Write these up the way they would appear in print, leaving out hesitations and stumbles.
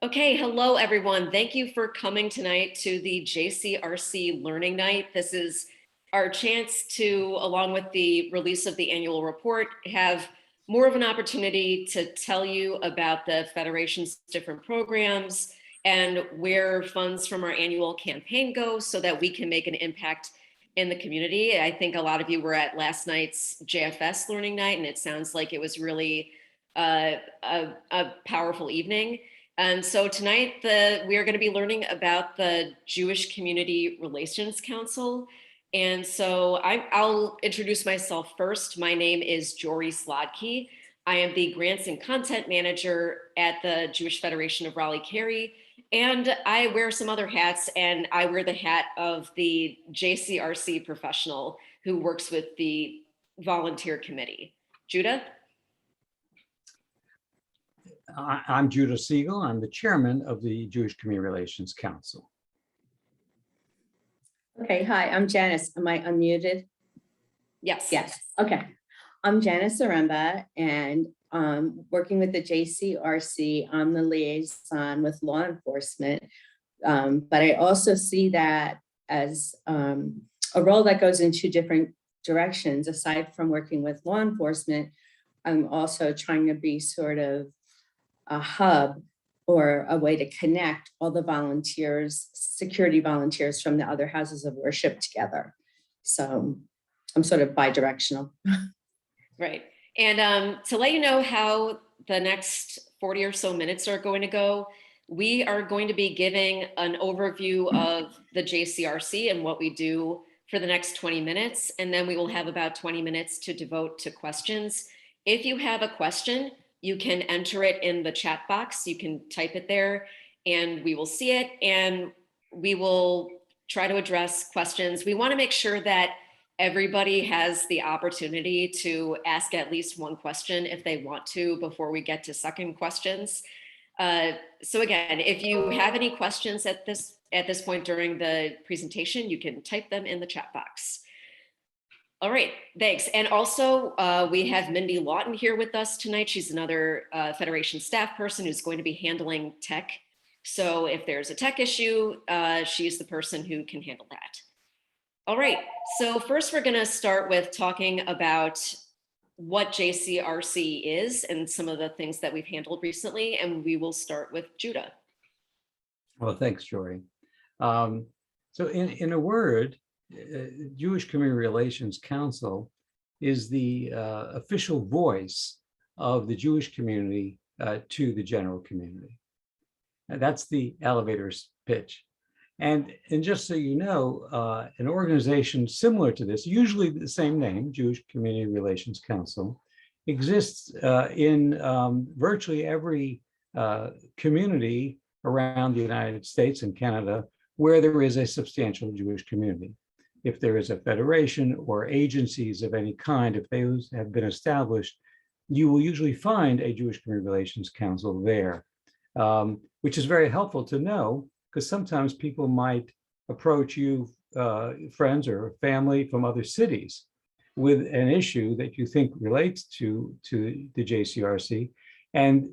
Okay, hello everyone. Thank you for coming tonight to the JCRC Learning Night. This is our chance to, along with the release of the annual report, have more of an opportunity to tell you about the Federation's different programs and where funds from our annual campaign go so that we can make an impact in the community. I think a lot of you were at last night's JFS Learning Night, and it sounds like it was really a powerful evening. And so tonight we are going to be learning about the Jewish Community Relations Council. And so I'll introduce myself first. My name is Jori Slodky. I am the Grants and Content Manager at the Jewish Federation of Raleigh-Cary. And I wear some other hats, and I wear the hat of the JCRC professional who works with the volunteer committee. Judah? I'm Judah Siegel. I'm the chairman of the Jewish Community Relations Council. Okay, hi, I'm Janice. Am I unmuted? Yes. Yes, okay. I'm Janice Zaremba, and working with the JCRC, I'm the liaison with law enforcement. But I also see that as a role that goes in two different directions. Aside from working with law enforcement, I'm also trying to be sort of a hub or a way to connect all the volunteers, security volunteers from the other houses of worship together. So I'm sort of bi-directional. Right. And to let you know how the next 40 or so minutes are going to go, we are going to be giving an overview of the JCRC and what we do for the next 20 minutes. And then we will have about 20 minutes to devote to questions. If you have a question, you can enter it in the chat box. You can type it there and we will see it and we will try to address questions. We want to make sure that everybody has the opportunity to ask at least one question if they want to before we get to second questions. So again, if you have any questions at this point during the presentation, you can type them in the chat box. All right, thanks. And also we have Mindy Lawton here with us tonight. She's another Federation staff person who's going to be handling tech. So if there's a tech issue, she's the person who can handle that. All right, so first we're gonna start with talking about what JCRC is and some of the things that we've handled recently, and we will start with Judah. Well, thanks, Jory. So in a word, Jewish Community Relations Council is the official voice of the Jewish community to the general community. And that's the elevator's pitch. And just so you know, an organization similar to this, usually the same name, Jewish Community Relations Council, exists in virtually every community around the United States and Canada where there is a substantial Jewish community. If there is a federation or agencies of any kind, if those have been established, you will usually find a Jewish Community Relations Council there, which is very helpful to know because sometimes people might approach you, friends or family from other cities with an issue that you think relates to the JCRC, and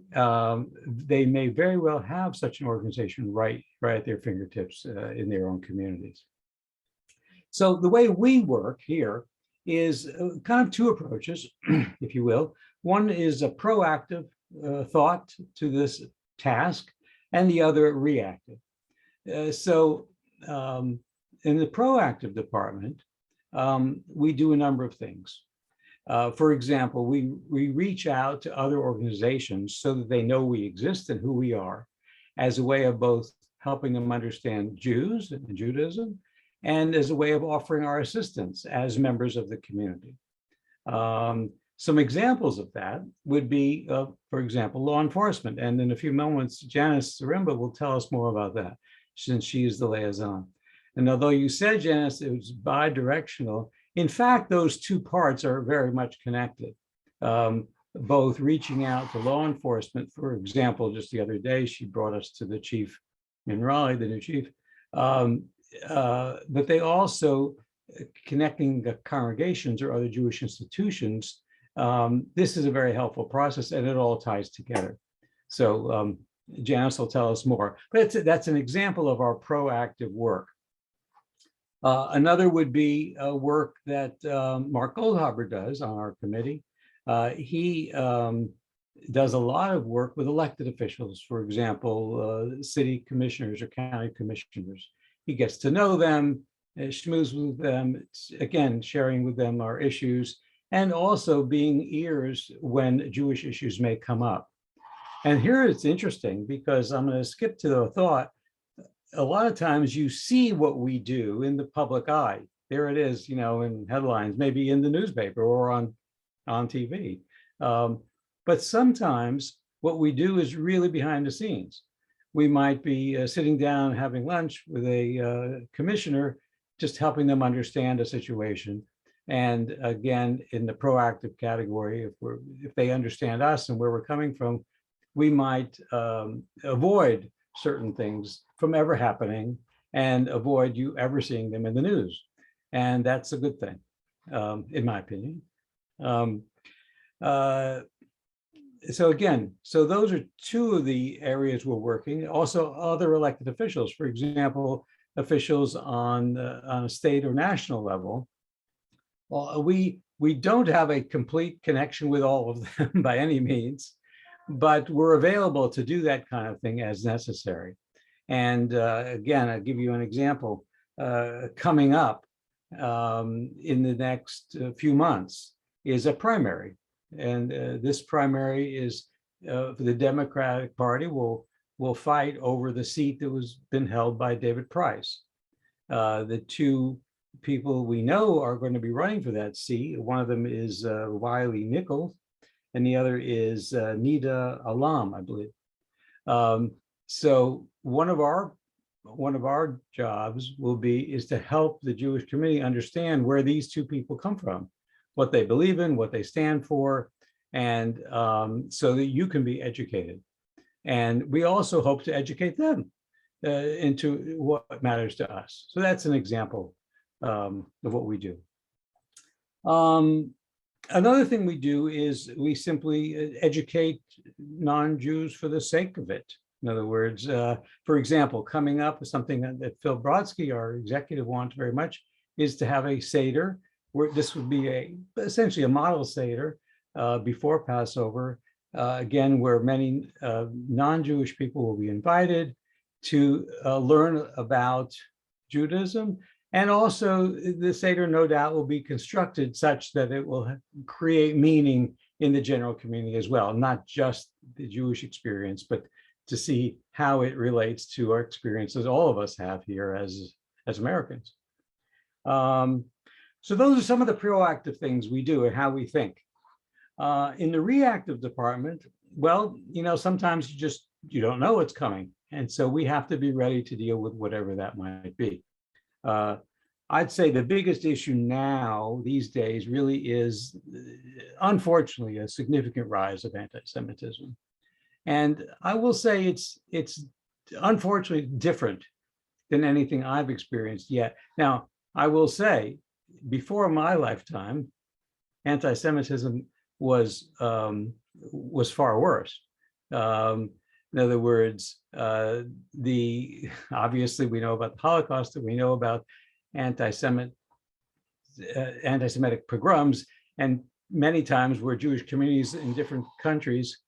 they may very well have such an organization right at their fingertips in their own communities. So the way we work here is kind of two approaches, if you will. One is a proactive thought to this task, and the other reactive. So in the proactive department, we do a number of things. For example, we reach out to other organizations so that they know we exist and who we are, as a way of both helping them understand Jews and Judaism, and as a way of offering our assistance as members of the community. Some examples of that would be, for example, law enforcement. And in a few moments, Janice Zaremba will tell us more about that, since she is the liaison. And although you said, Janice, it was bi-directional, in fact, those two parts are very much connected. Both reaching out to law enforcement, for example, just the other day, she brought us to the chief in Raleigh, the new chief, but they also connecting the congregations or other Jewish institutions. This is a very helpful process and it all ties together. So Janice will tell us more, but that's an example of our proactive work. Another would be work that Mark Goldhaber does on our committee. He does a lot of work with elected officials, for example, city commissioners or county commissioners. He gets to know them, schmooze with them, again, sharing with them our issues, and also being ears when Jewish issues may come up. And here it's interesting because I'm going to skip to the thought. A lot of times you see what we do in the public eye. There it is, in headlines, maybe in the newspaper or on TV. But sometimes what we do is really behind the scenes. We might be sitting down having lunch with a commissioner, just helping them understand a situation. And again, in the proactive category, if they understand us and where we're coming from, we might avoid certain things from ever happening and avoid you ever seeing them in the news. And that's a good thing, in my opinion. So those are two of the areas we're working. Also, other elected officials, for example, officials on a state or national level. Well, we don't have a complete connection with all of them by any means, but we're available to do that kind of thing as necessary. And again, I'll give you an example. Coming up in the next few months is a primary. And this primary is for the Democratic Party will fight over the seat that was been held by David Price. The two people we know are going to be running for that seat. One of them is Wiley Nichols, and the other is Nida Alam, I believe. So one of our jobs is to help the Jewish community understand where these two people come from, what they believe in, what they stand for, and so that you can be educated. And we also hope to educate them into what matters to us. So that's an example of what we do. Another thing we do is we simply educate non-Jews for the sake of it. In other words, for example, coming up with something that Phil Brodsky, our executive, wants very much is to have a Seder, where this would be essentially a model Seder before Passover, again, where many non-Jewish people will be invited to learn about Judaism. And also the Seder, no doubt, will be constructed such that it will create meaning in the general community as well, not just the Jewish experience, but to see how it relates to our experiences all of us have here as Americans. So those are some of the proactive things we do and how we think. In the reactive department, well, sometimes you don't know what's coming. And so we have to be ready to deal with whatever that might be. I'd say the biggest issue now these days really is, unfortunately, a significant rise of anti-Semitism. And I will say it's unfortunately different than anything I've experienced yet. Now, I will say, before my lifetime, anti-Semitism was far worse. In other words, obviously we know about the Holocaust, and we know about anti-Semitic pogroms, and many times where Jewish communities in different countries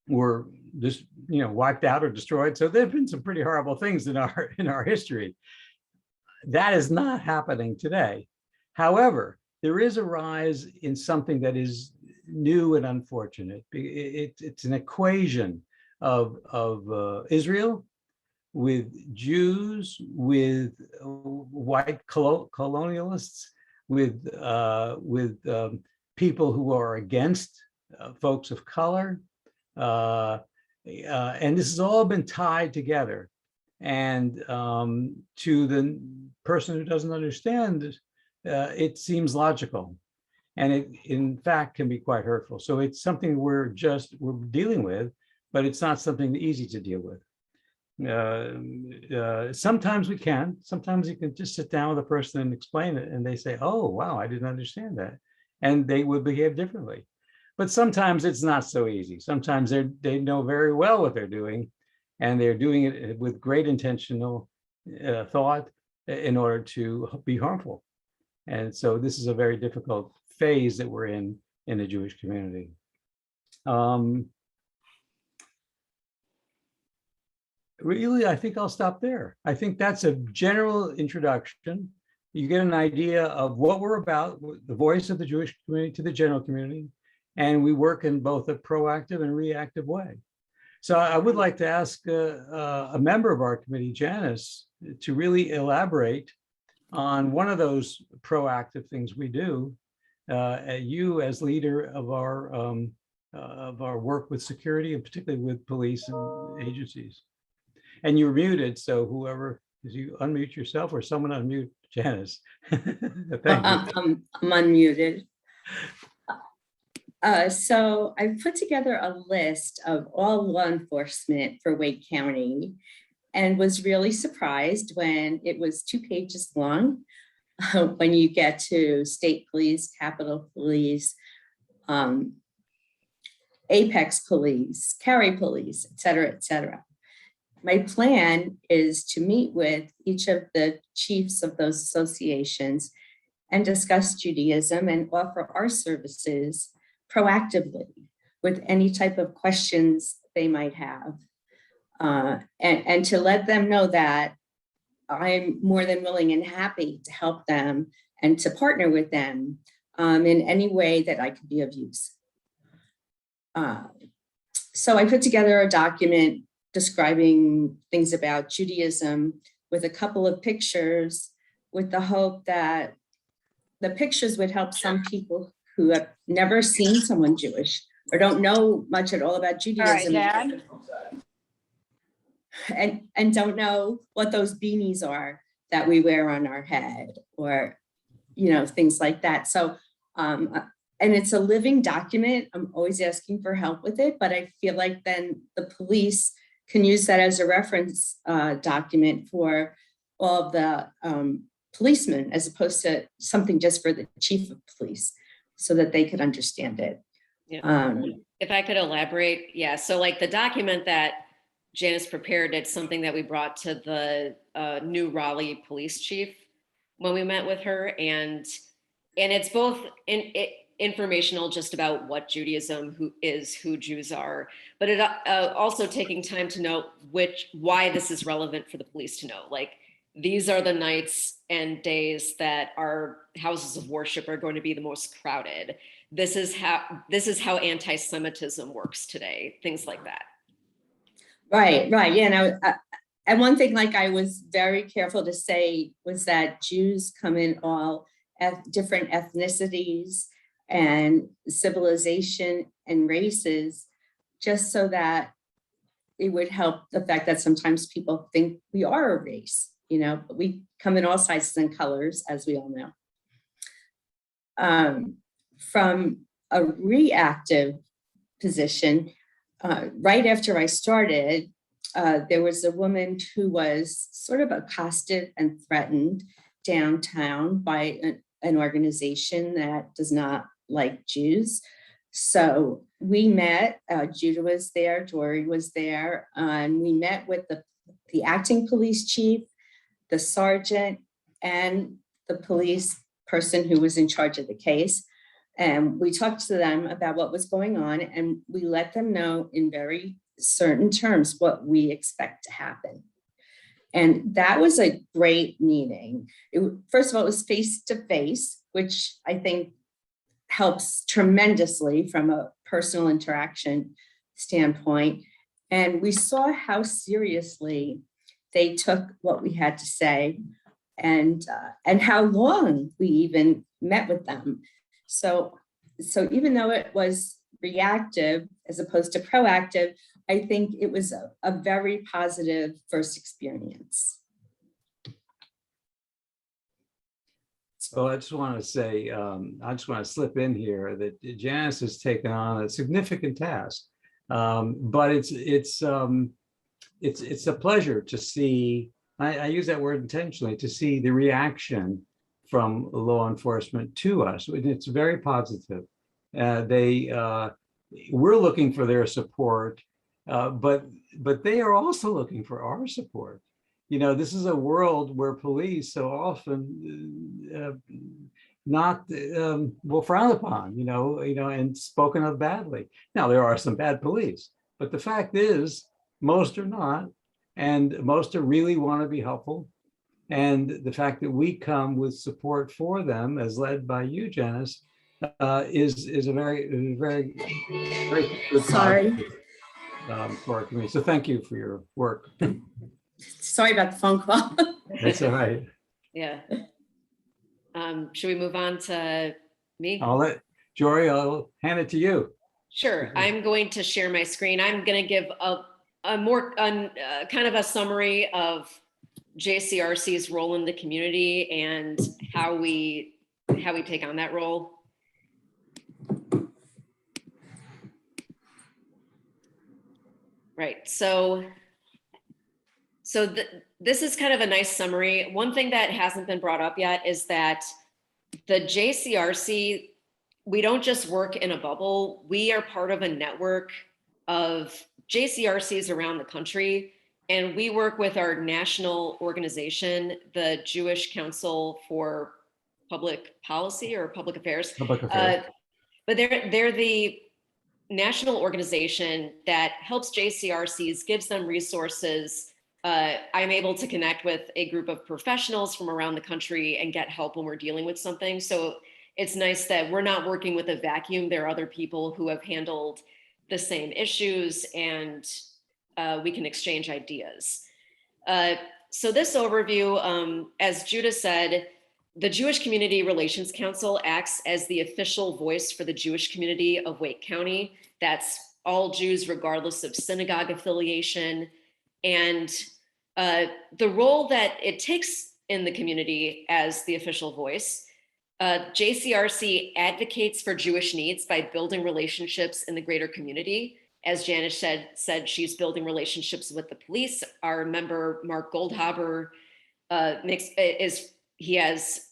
were just wiped out or destroyed. So there have been some pretty horrible things in our history. That is not happening today. However, there is a rise in something that is new and unfortunate. It's an equation of Israel with Jews, with white colonialists, with people who are against folks of color. And this has all been tied together. And to the person who doesn't understand, it seems logical. And it, in fact, can be quite hurtful. So it's something we're dealing with, but it's not something easy to deal with. Sometimes we can. Sometimes you can just sit down with a person and explain it, and they say, "Oh, wow, I didn't understand that," and they would behave differently. But sometimes it's not so easy. Sometimes they know very well what they're doing, and they're doing it with great intentional thought in order to be harmful. And so this is a very difficult phase that we're in the Jewish community. Really, I think I'll stop there. I think that's a general introduction. You get an idea of what we're about, the voice of the Jewish community to the general community, and we work in both a proactive and reactive way. So I would like to ask a member of our committee, Janice, to really elaborate on one of those proactive things we do. You as leader of our work with security, and particularly with police and agencies. And you're muted, so whoever, did you unmute yourself or someone unmute Janice? Thank you. I'm unmuted. So I put together a list of all law enforcement for Wake County and was really surprised when it was 2 pages long. When you get to state police, Capitol Police, Apex Police, Cary Police, et cetera, et cetera. My plan is to meet with each of the chiefs of those associations and discuss Judaism and offer our services proactively with any type of questions they might have. And to let them know that I'm more than willing and happy to help them and to partner with them in any way that I could be of use. So I put together a document describing things about Judaism with a couple of pictures with the hope that the pictures would help some people who have never seen someone Jewish or don't know much at all about Judaism. All right, Dad. And don't know what those beanies are that we wear on our head or, you know, things like that. So, and it's a living document. I'm always asking for help with it, but I feel like then the police can use that as a reference document for all of the policemen, as opposed to something just for the chief of police, so that they could understand it. Yeah. If I could elaborate, yeah. So like the document that Janice prepared, it's something that we brought to the new Raleigh police chief when we met with her, and it's both informational just about what Judaism who Jews are, but it also taking time to know why this is relevant for the police to know. Like, these are the nights and days that our houses of worship are going to be the most crowded. This is how anti-Semitism works today. Things like that. Right. Yeah. And one thing, like, I was very careful to say was that Jews come in all different ethnicities and civilization and races, just so that it would help the fact that sometimes people think we are a race, you know, but we come in all sizes and colors, as we all know. From a reactive position, right after I started, there was a woman who was sort of accosted and threatened downtown by an organization that does not like Jews. So we met, Judah was there, Dory was there, and we met with the acting police chief, the sergeant, and the police person who was in charge of the case. And we talked to them about what was going on, and we let them know in very certain terms what we expect to happen. And that was a great meeting. First of all, it was face to face, which I think helps tremendously from a personal interaction standpoint. And we saw how seriously they took what we had to say, and how long we even met with them. So even though it was reactive as opposed to proactive, I think it was a very positive first experience. So I just want to say, I just want to slip in here that Janice has taken on a significant task, but it's a pleasure to see. I use that word intentionally, to see the reaction from law enforcement to us. It's very positive. We're looking for their support, But they are also looking for our support. You know, this is a world where police so often not well frowned upon, and spoken of badly. Now there are some bad police, but the fact is most are not, and most are really want to be helpful. And the fact that we come with support for them, as led by you, Janice, is a very good Sorry, positive for our community. So thank you for your work. sorry about the phone call. That's all right. Yeah. Should we move on to me? Jory, I'll hand it to you. Sure. I'm going to share my screen. I'm going to give a more kind of a summary of JCRC's role in the community and how we take on that role. Right. So this is kind of a nice summary. One thing that hasn't been brought up yet is that the JCRC, we don't just work in a bubble. We are part of a network of JCRCs around the country. And we work with our national organization, the Jewish Council for Public Policy or Public Affairs. Public Affairs. But they're the national organization that helps JCRCs, gives them resources. I'm able to connect with a group of professionals from around the country and get help when we're dealing with something. So it's nice that we're not working with a vacuum. There are other people who have handled the same issues, and we can exchange ideas. So this overview, as Judah said, the Jewish Community Relations Council acts as the official voice for the Jewish community of Wake County. That's all Jews, regardless of synagogue affiliation. And the role that it takes in the community as the official voice, JCRC advocates for Jewish needs by building relationships in the greater community. As Janice said, she's building relationships with the police. Our member, Mark Goldhaber, he has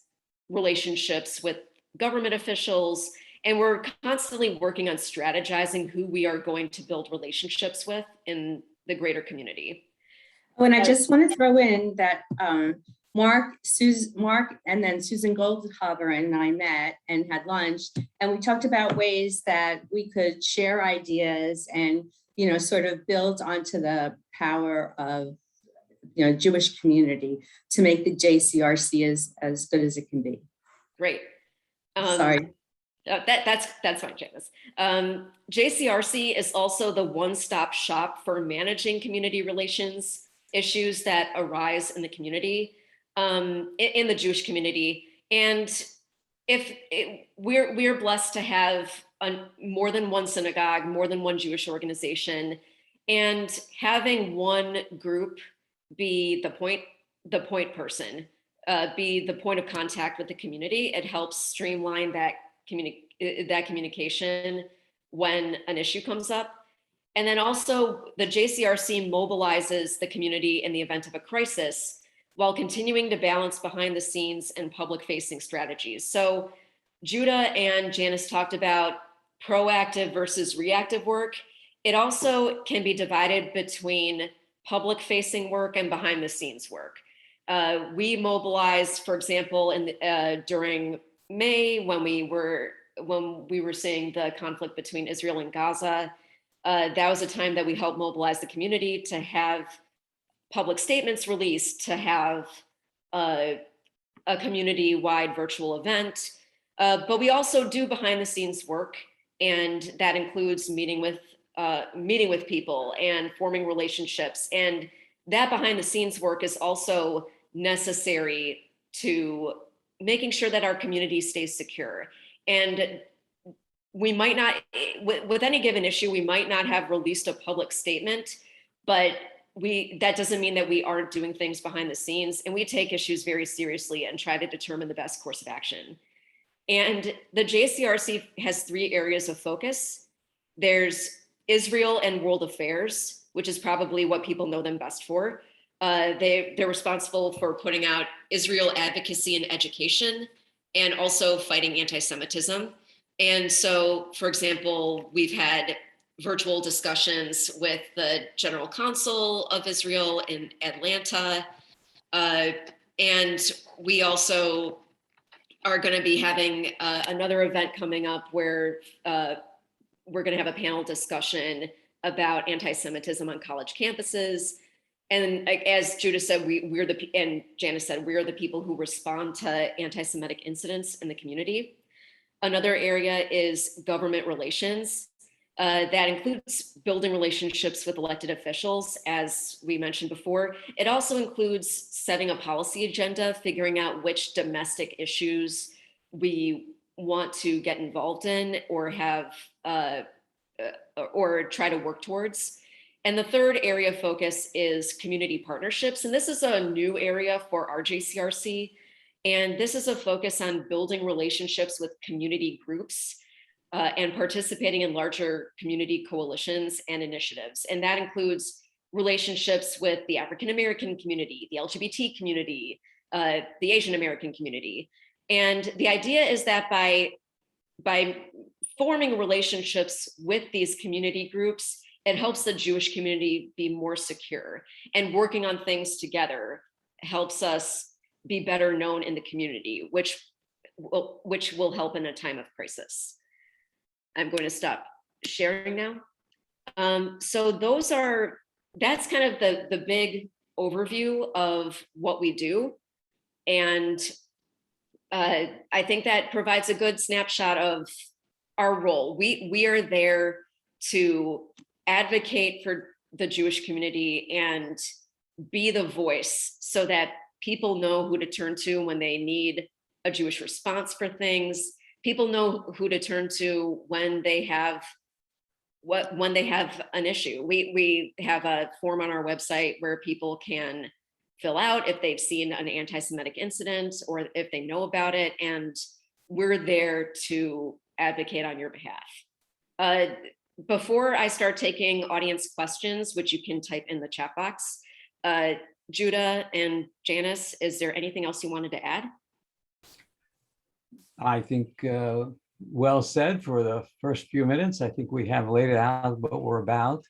relationships with government officials, and we're constantly working on strategizing who we are going to build relationships with in the greater community. Oh, and I just want to throw in that Mark, and then Susan Goldhaber and I met and had lunch, and we talked about ways that we could share ideas and, sort of build onto the power of, Jewish community to make the JCRC as good as it can be. Great. Sorry. That's fine, Janice. JCRC is also the one-stop shop for managing community relations issues that arise in the community, in the Jewish community. And we're blessed to have more than one synagogue, more than one Jewish organization, and having one group be the point person, be the point of contact with the community. It helps streamline that communication when an issue comes up. And then also the JCRC mobilizes the community in the event of a crisis while continuing to balance behind the scenes and public facing strategies. So Judah and Janice talked about proactive versus reactive work. It also can be divided between public facing work and behind the scenes work. We mobilized, for example, during May when we were seeing the conflict between Israel and Gaza. That was a time that we helped mobilize the community to have public statements released, to have a community-wide virtual event. But we also do behind the scenes work, and that includes meeting with people and forming relationships. And that behind the scenes work is also necessary to making sure that our community stays secure. And we might not, with any given issue, we might not have released a public statement, but that doesn't mean that we aren't doing things behind the scenes. And we take issues very seriously and try to determine the best course of action. And the JCRC has 3 areas of focus. There's Israel and world affairs, which is probably what people know them best for. They're responsible for putting out Israel advocacy and education, and also fighting anti-Semitism. And so, for example, we've had virtual discussions with the General Consul of Israel in Atlanta. And we also are going to be having another event coming up where we're going to have a panel discussion about anti-Semitism on college campuses. And as Judah said, and Janice said, we're the people who respond to anti-Semitic incidents in the community. Another area is government relations. That includes building relationships with elected officials, as we mentioned before. It also includes setting a policy agenda, figuring out which domestic issues we want to get involved in or have or try to work towards. And the third area of focus is community partnerships. And this is a new area for our Jcrc. And this is a focus on building relationships with community groups and participating in larger community coalitions and initiatives. And that includes relationships with the African-American community, the LGBT community, the Asian American community. And the idea is that by forming relationships with these community groups, it helps the Jewish community be more secure. And working on things together helps us be better known in the community, which will help in a time of crisis. I'm going to stop sharing now. So that's kind of the big overview of what we do. And I think that provides a good snapshot of our role. We are there to advocate for the Jewish community and be the voice so that people know who to turn to when they need a Jewish response for things. People know who to turn to when they have an issue. We have a form on our website where people can fill out if they've seen an anti-Semitic incident or if they know about it, and we're there to advocate on your behalf. Before I start taking audience questions, which you can type in the chat box, Judah and Janice, is there anything else you wanted to add? I think well said for the first few minutes. I think we have laid it out what we're about,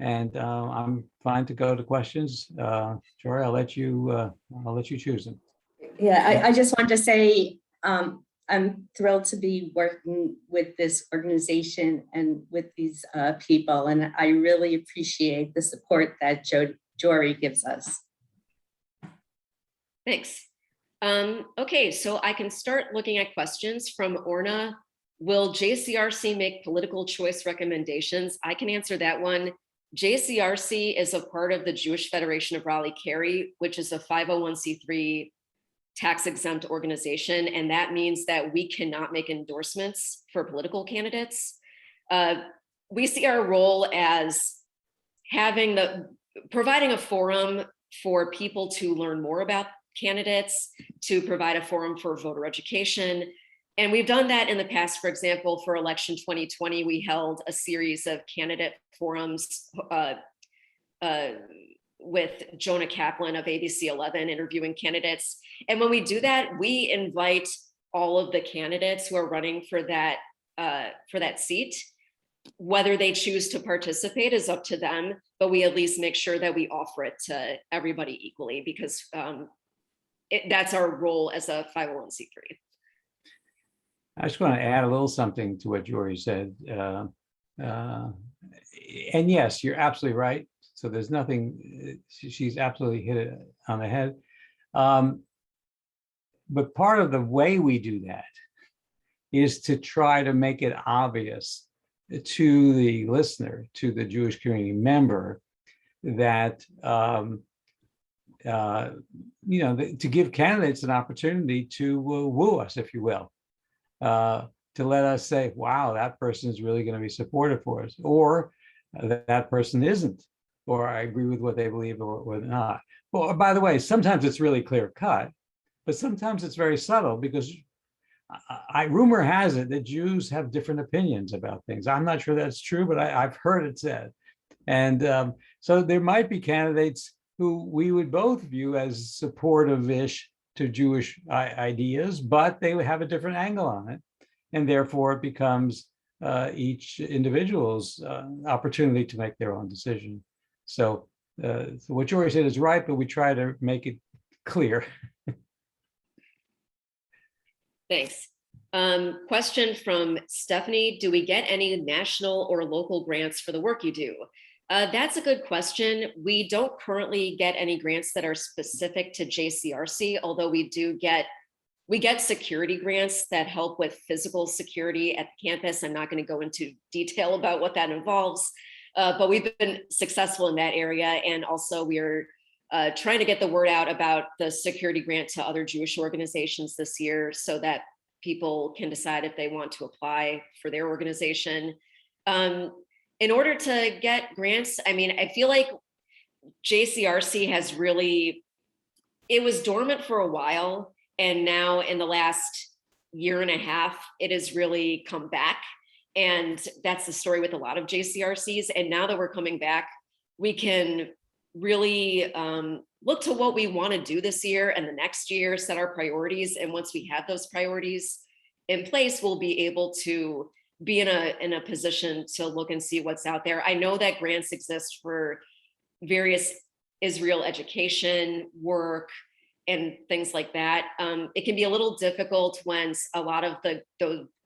and I'm fine to go to questions. Jory, I'll let you choose them. Yeah, I just wanted to say I'm thrilled to be working with this organization and with these people, and I really appreciate the support that Jory gives us. Thanks. Okay, so I can start looking at questions from Orna. Will Jcrc make political choice recommendations? I can answer that one. Jcrc is a part of the Jewish Federation of Raleigh-Cary, which is a 501c3 tax-exempt organization, and that means that we cannot make endorsements for political candidates. We see our role as providing a forum for people to learn more about candidates, to provide a forum for voter education. And we've done that in the past. For example, for election 2020, we held a series of candidate forums with Jonah Kaplan of ABC 11 interviewing candidates. And when we do that, we invite all of the candidates who are running for that seat. Whether they choose to participate is up to them, but we at least make sure that we offer it to everybody equally, because that's our role as a 501c3. I just want to add a little something to what Jory said. And yes, you're absolutely right. So there's nothing, she's absolutely hit it on the head. But part of the way we do that is to try to make it obvious to the listener, to the Jewish community member, that to give candidates an opportunity to woo us, if you will, to let us say, wow, that person is really going to be supportive for us, or that person isn't, or I agree with what they believe or not. Well, by the way, sometimes it's really clear cut, but sometimes it's very subtle, because rumor has it that Jews have different opinions about things. I'm not sure that's true, but I've heard it said. And so there might be candidates who we would both view as supportive-ish to Jewish ideas, but they would have a different angle on it. And therefore it becomes each individual's opportunity to make their own decision. So, so what Jory said is right, but we try to make it clear. Thanks. Question from Stephanie. Do we get any national or local grants for the work you do? That's a good question. We don't currently get any grants that are specific to JCRC, although we get security grants that help with physical security at the campus. I'm not going to go into detail about what that involves, but we've been successful in that area. And also we're trying to get the word out about the security grant to other Jewish organizations this year so that people can decide if they want to apply for their organization. In order to get grants, I mean, I feel like JCRC has really, it was dormant for a while. And now in the last year and a half, it has really come back. And that's the story with a lot of JCRCs. And now that we're coming back, we can really look to what we want to do this year and the next year, set our priorities. And once we have those priorities in place, we'll be able to be in a position to look and see what's out there. I know that grants exist for various Israel education work and things like that. It can be a little difficult when a lot of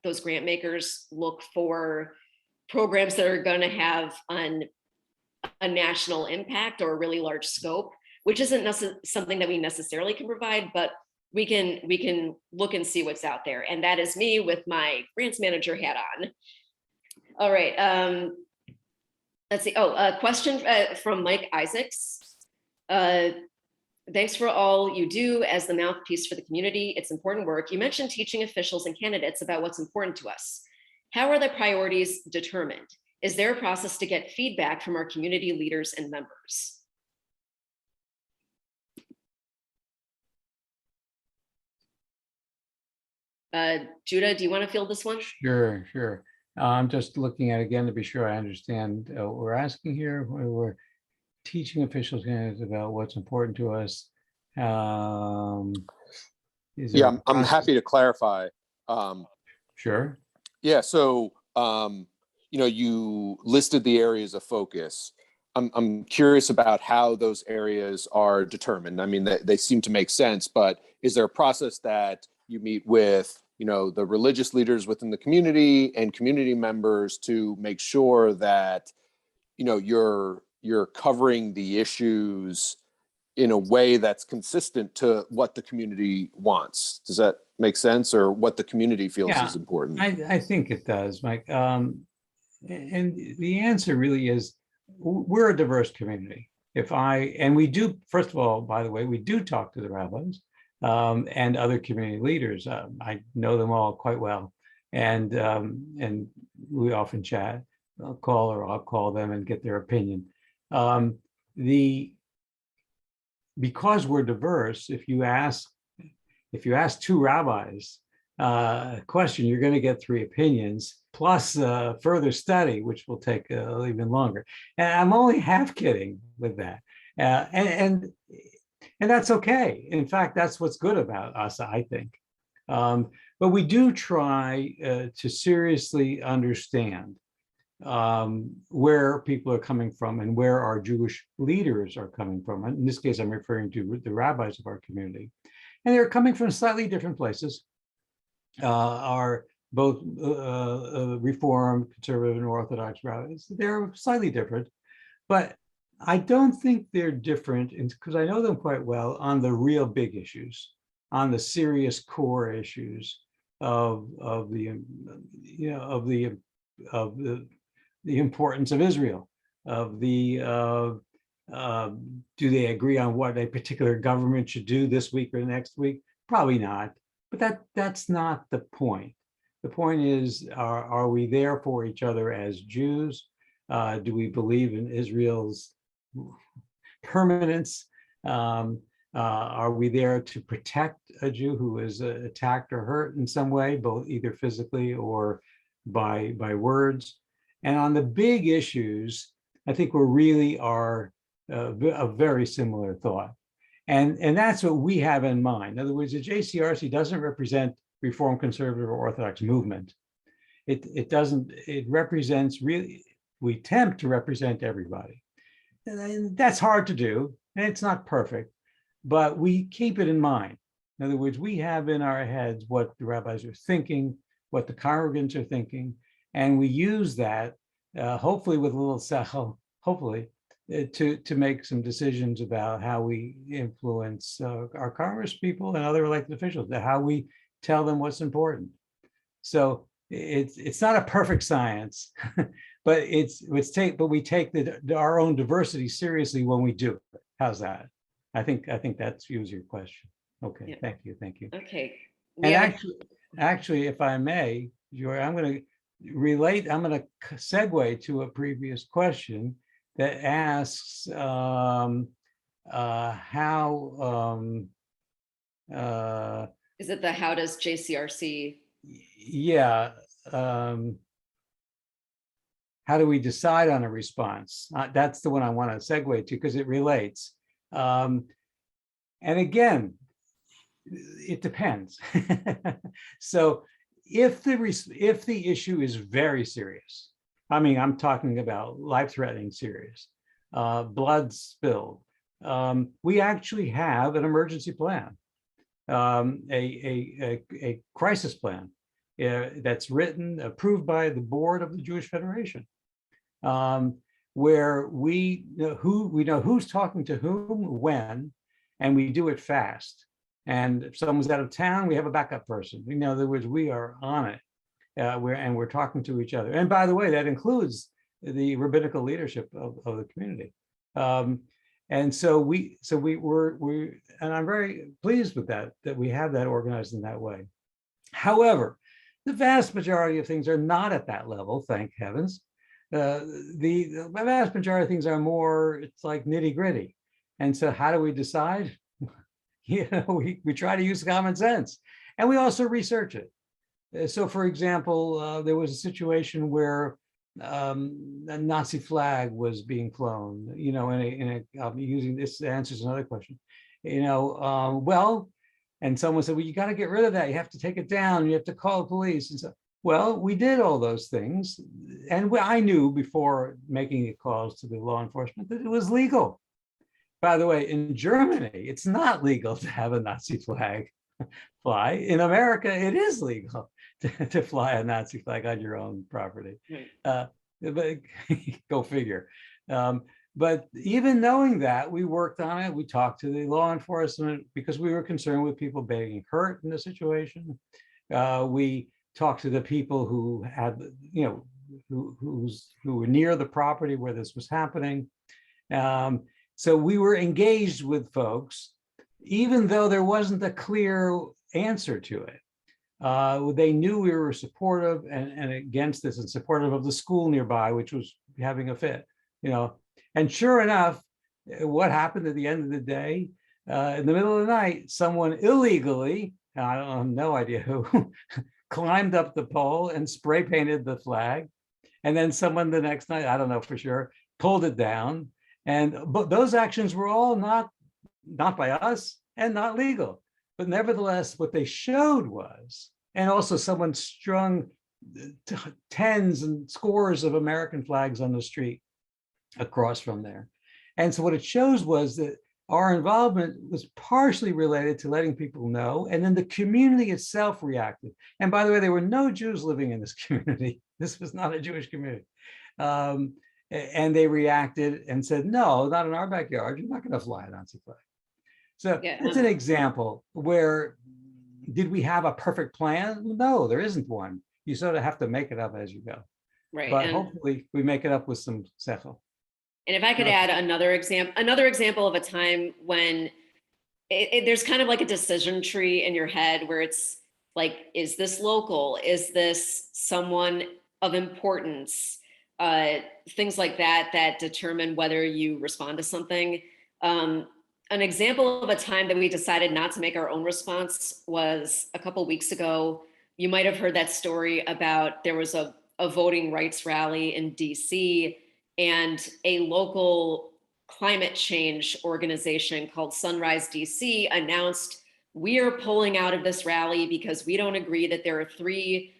those grant makers look for programs that are going to have a national impact or a really large scope, which isn't something that we necessarily can provide, but we can look and see what's out there. And that is me with my grants manager hat on. All right, let's see. Oh, a question from Mike Isaacs. Thanks for all you do as the mouthpiece for the community. It's important work. You mentioned teaching officials and candidates about what's important to us. How are the priorities determined? Is there a process to get feedback from our community leaders and members? Judah, do you want to field this one? Sure, sure. I'm just looking at it again to be sure I understand what we're asking here. We're teaching officials about what's important to us. Yeah, I'm happy to clarify. Sure. Yeah, so you listed the areas of focus. I'm curious about how those areas are determined. I mean, they seem to make sense, but is there a process that you meet with, the religious leaders within the community and community members to make sure that, you're covering the issues in a way that's consistent to what the community wants? Does that make sense, or what the community feels is important? I think it does, Mike. And the answer really is, we're a diverse community. We do, first of all, by the way, we do talk to the rabbis and other community leaders. I know them all quite well, and we often chat. I'll call them and get their opinion. Because we're diverse, if you ask two rabbis a question, you're going to get three opinions plus further study, which will take even longer. And I'm only half kidding with that, and that's okay. In fact, that's what's good about us, I think. But we do try to seriously understand where people are coming from and where our Jewish leaders are coming from. In this case, I'm referring to the rabbis of our community. And they're coming from slightly different places, are both Reformed, Conservative, and Orthodox rabbis. They're slightly different, but I don't think they're different, because I know them quite well, on the real big issues, on the serious core issues of the importance of Israel, do they agree on what a particular government should do this week or next week? Probably not, but that's not the point. The point is, are we there for each other as Jews? Do we believe in Israel's permanence? Are we there to protect a Jew who is attacked or hurt in some way, both either physically or by words? And on the big issues, I think we really are a very similar thought. And that's what we have in mind. In other words, the JCRC doesn't represent Reform, Conservative, or Orthodox movement. it doesn't, it represents really, we attempt to represent everybody. And that's hard to do, and it's not perfect, but we keep it in mind. In other words, we have in our heads what the rabbis are thinking, what the congregants are thinking, and we use that, hopefully with a little sechel, hopefully, to make some decisions about how we influence our Congress people and other elected officials, how we tell them what's important. So it's not a perfect science, but we take our own diversity seriously when we do it. How's that? I think that answers your question. Okay, Yeah. thank you. Okay. And actually, if I may, Joy, I'm going to segue to a previous question that asks how Is it the how does JCRC? yeah, how do we decide on a response? That's the one I want to segue to because it relates. And again, it depends. So if the issue is very serious, I mean, I'm talking about life-threatening serious, blood spilled, we actually have an emergency plan, a crisis plan that's written, approved by the board of the Jewish Federation, where we know who's talking to whom, when, and we do it fast. And if someone's out of town, we have a backup person. In other words, we are on it. We're talking to each other. And by the way, that includes the rabbinical leadership of the community. And so we're and I'm very pleased with that we have that organized in that way. However, the vast majority of things are not at that level, thank heavens. The vast majority of things are more, it's like nitty gritty. And so how do we decide? We try to use common sense, and we also research it. So for example, there was a situation where a Nazi flag was being flown, using this answers another question, and someone said, well, you got to get rid of that. You have to take it down. You have to call the police. And so, well, we did all those things. And I knew before making the calls to the law enforcement that it was legal. By the way, in Germany, it's not legal to have a Nazi flag fly. In America, it is legal to fly a Nazi flag on your own property. Right. But go figure. But even knowing that, we worked on it. We talked to the law enforcement because we were concerned with people being hurt in the situation. We talked to the people who had, who were near the property where this was happening. So we were engaged with folks, even though there wasn't a clear answer to it. They knew we were supportive and against this, and supportive of the school nearby, which was having a fit, And sure enough, what happened at the end of the day, in the middle of the night, someone illegally, I have no idea who, climbed up the pole and spray painted the flag. And then someone the next night, I don't know for sure, pulled it down. But those actions were all not by us and not legal. But nevertheless, what they showed was, and also someone strung tens and scores of American flags on the street across from there. And so what it shows was that our involvement was partially related to letting people know, and then the community itself reacted. And by the way, there were no Jews living in this community. This was not a Jewish community. And they reacted and said, no, not in our backyard. You're not going to fly a Nazi flag. So it's an example where, did we have a perfect plan? No, there isn't one. You sort of have to make it up as you go. Right. But hopefully we make it up with some sechel. And if I could add another example of a time when there's kind of like a decision tree in your head where it's like, is this local? Is this someone of importance? Things like that determine whether you respond to something. An example of a time that we decided not to make our own response was a couple weeks ago. You might have heard that story about there was a voting rights rally in DC, and a local climate change organization called Sunrise DC announced, we are pulling out of this rally because we don't agree that there are 3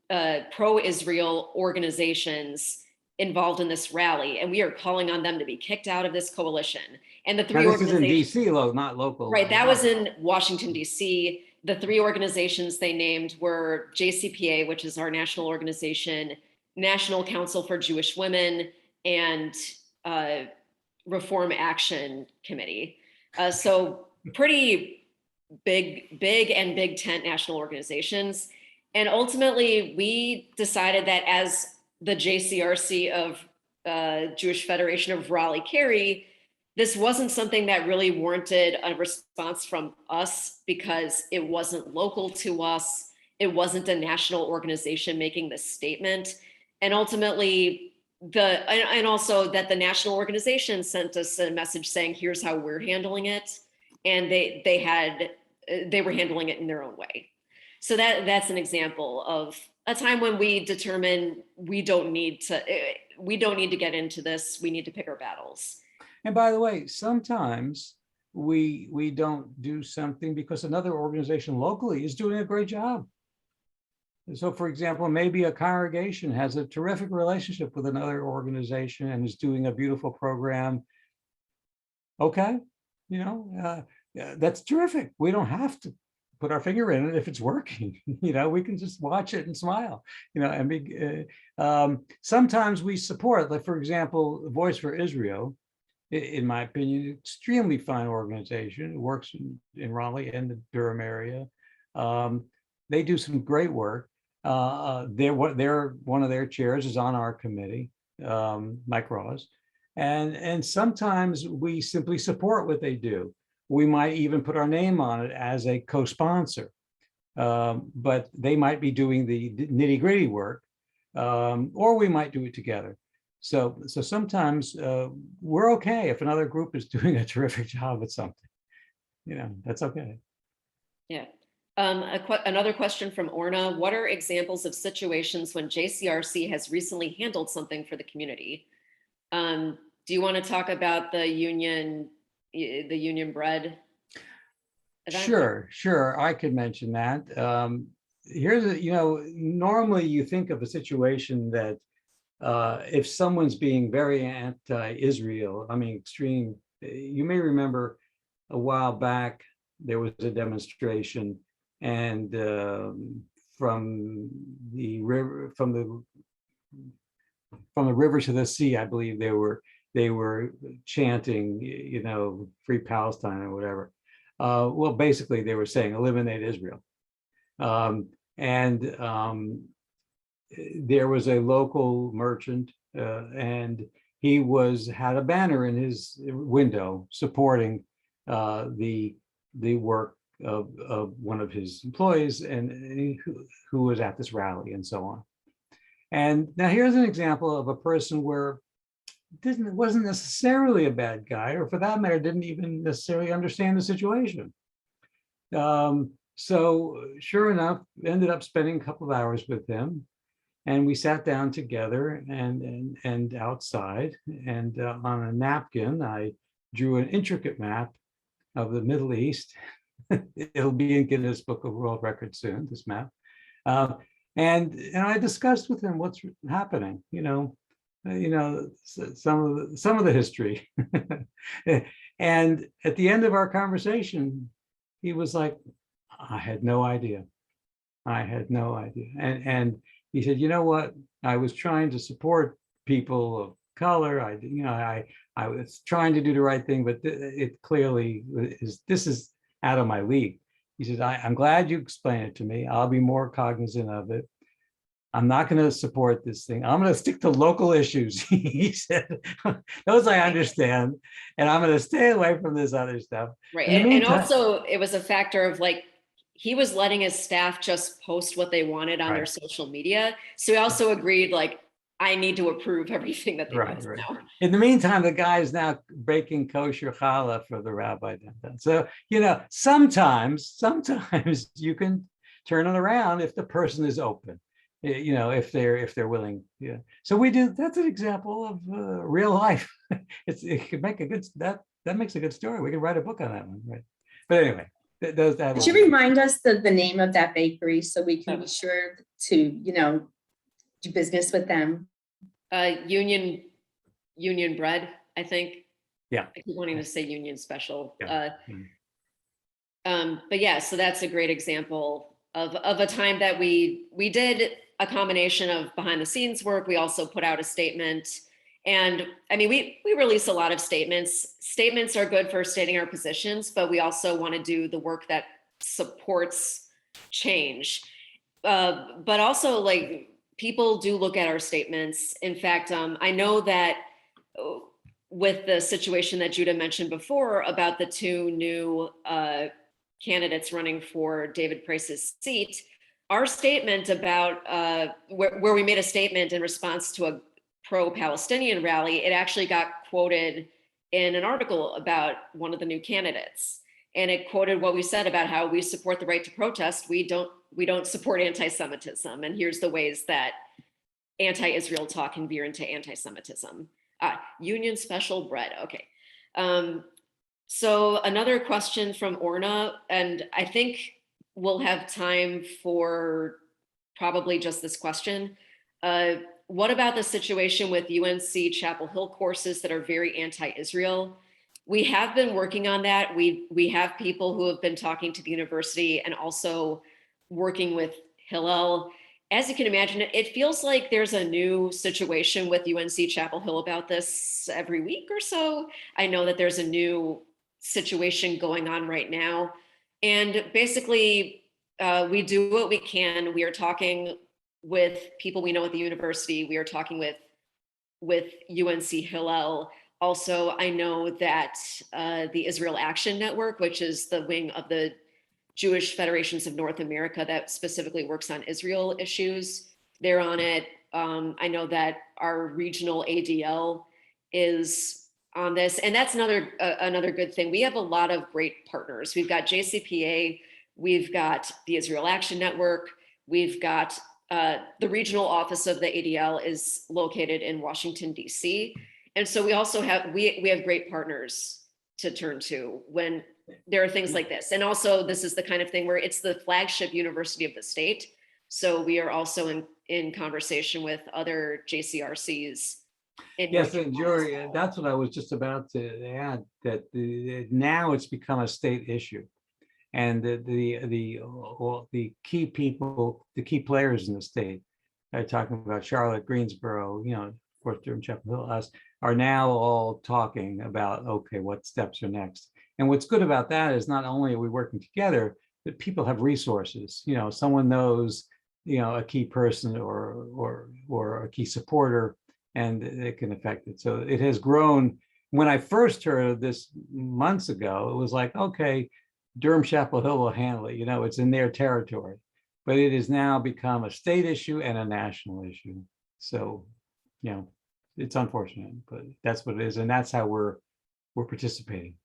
pro-Israel organizations involved in this rally, and we are calling on them to be kicked out of this coalition. And the Now, three this is in organizations, DC, not local. right, that was in Washington, D.C. The three organizations they named were JCPA, which is our national organization, National Council for Jewish Women, and Reform Action Committee. So pretty big and big tent national organizations. And ultimately, we decided that as the JCRC of Jewish Federation of Raleigh-Cary, this wasn't something that really warranted a response from us because it wasn't local to us. It wasn't a national organization making this statement. And ultimately, and also that the national organization sent us a message saying, here's how we're handling it. And they were handling it in their own way. So that's an example of a time when we determine we don't need to get into this. We need to pick our battles. And by the way, sometimes we don't do something because another organization locally is doing a great job. So for example, maybe a congregation has a terrific relationship with another organization and is doing a beautiful program. Okay, that's terrific. We don't have to put our finger in it if it's working. We can just watch it and smile. And be. Sometimes we support, like for example, Voice for Israel. In my opinion, extremely fine organization. It works in Raleigh and the Durham area. They do some great work. They're one of their chairs is on our committee, Mike Ross, and sometimes we simply support what they do. We might even put our name on it as a co-sponsor, but they might be doing the nitty-gritty work, or we might do it together. So sometimes we're okay if another group is doing a terrific job at something. That's okay. Yeah. Another question from Orna. What are examples of situations when JCRC has recently handled something for the community? Do you want to talk about the union bread event? Sure. I could mention that. Normally you think of a situation that if someone's being very anti-Israel, extreme, you may remember a while back, there was a demonstration and from the river to the sea, I believe they were chanting, free Palestine or whatever. Well, basically they were saying eliminate Israel. There was a local merchant and he had a banner in his window supporting the work of one of his employees and who was at this rally and so on. And now here's an example of a person where wasn't necessarily a bad guy, or for that matter, didn't even necessarily understand the situation. So sure enough, ended up spending a couple of hours with him. And we sat down together and outside, and on a napkin, I drew an intricate map of the Middle East. It'll be in Guinness Book of World Records soon, this map. And I discussed with him what's happening, some of the history. And at the end of our conversation, he was like, I had no idea. And he said, you know what? I was trying to support people of color. I was trying to do the right thing, but it clearly this is out of my league. He said, I'm glad you explained it to me. I'll be more cognizant of it. I'm not going to support this thing. I'm going to stick to local issues. He said, those I understand, and I'm going to stay away from this other stuff. Right. And also it was a factor of he was letting his staff just post what they wanted on their social media. So he also agreed, I need to approve everything that they post now. In the meantime, the guy is now baking kosher challah for the rabbi. So, sometimes you can turn it around if the person is open, if they're willing. Yeah. So we do, that's an example of real life. It could make that makes a good story. We could write a book on that one, right? But anyway. That Could will you be- remind us the name of that bakery so we can be sure to, do business with them? Union bread, I think. Yeah. I keep wanting to say Union Special. Yeah. But yeah, so that's a great example of a time that we did a combination of behind the scenes work. We also put out a statement. And I mean, we release a lot of statements. Statements are good for stating our positions, but we also want to do the work that supports change. But also, like, people do look at our statements. In fact, I know that with the situation that Judah mentioned before about the two new candidates running for David Price's seat, our statement about where we made a statement in response to a pro-Palestinian rally, it actually got quoted in an article about one of the new candidates. And it quoted what we said about how we support the right to protest. We don't support anti-Semitism. And here's the ways that anti-Israel talk can veer into anti-Semitism. Union Special bread, okay. So another question from Orna, and I think we'll have time for probably just this question. What about the situation with UNC Chapel Hill courses that are very anti-Israel? We have been working on that. We have people who have been talking to the university and also working with Hillel. As you can imagine, it feels like there's a new situation with UNC Chapel Hill about this every week or so. I know that there's a new situation going on right now. And basically, we do what we can. We are talking with people we know at the university. We are talking with UNC Hillel. Also, I know that the Israel Action Network, which is the wing of the Jewish Federations of North America that specifically works on Israel issues, they're on it. I know that our regional ADL is on this, and that's another good thing. We have a lot of great partners. We've got JCPA, we've got the Israel Action Network, we've got the regional office of the ADL is located in Washington, DC. And so we also have, we have great partners to turn to when there are things like this. And also this is the kind of thing where it's the flagship university of the state. So we are also in conversation with other JCRCs. Yes, and Jory, that's what I was just about to add, that now it's become a state issue. And the key people, the key players in the state, talking about Charlotte, Greensboro, Fourth Durham, Chapel Hill, us, are now all talking about, okay, what steps are next. And what's good about that is not only are we working together, but people have resources. Someone knows, a key person or a key supporter, and it can affect it. So it has grown. When I first heard of this months ago, it was like, okay, Durham Chapel Hill will handle it. It's in their territory. But it has now become a state issue and a national issue. So, it's unfortunate, but that's what it is. And that's how we're participating.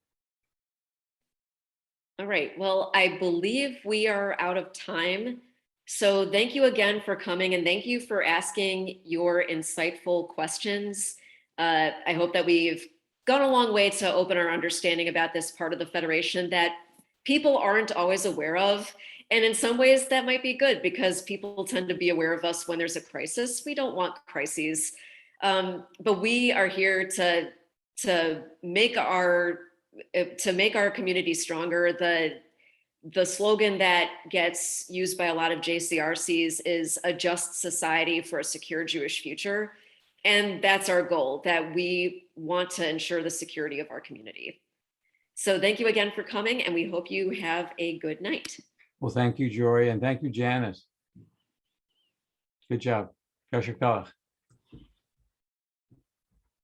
All right. Well, I believe we are out of time. So thank you again for coming, and thank you for asking your insightful questions. I hope that we've gone a long way to open our understanding about this part of the Federation that people aren't always aware of. And in some ways that might be good because people tend to be aware of us when there's a crisis. We don't want crises. But we are here to make our community stronger. The slogan that gets used by a lot of JCRCs is a just society for a secure Jewish future. And that's our goal, that we want to ensure the security of our community. So thank you again for coming, and we hope you have a good night. Well, thank you, Jory, and thank you, Janice. Good job. Jcrc Is.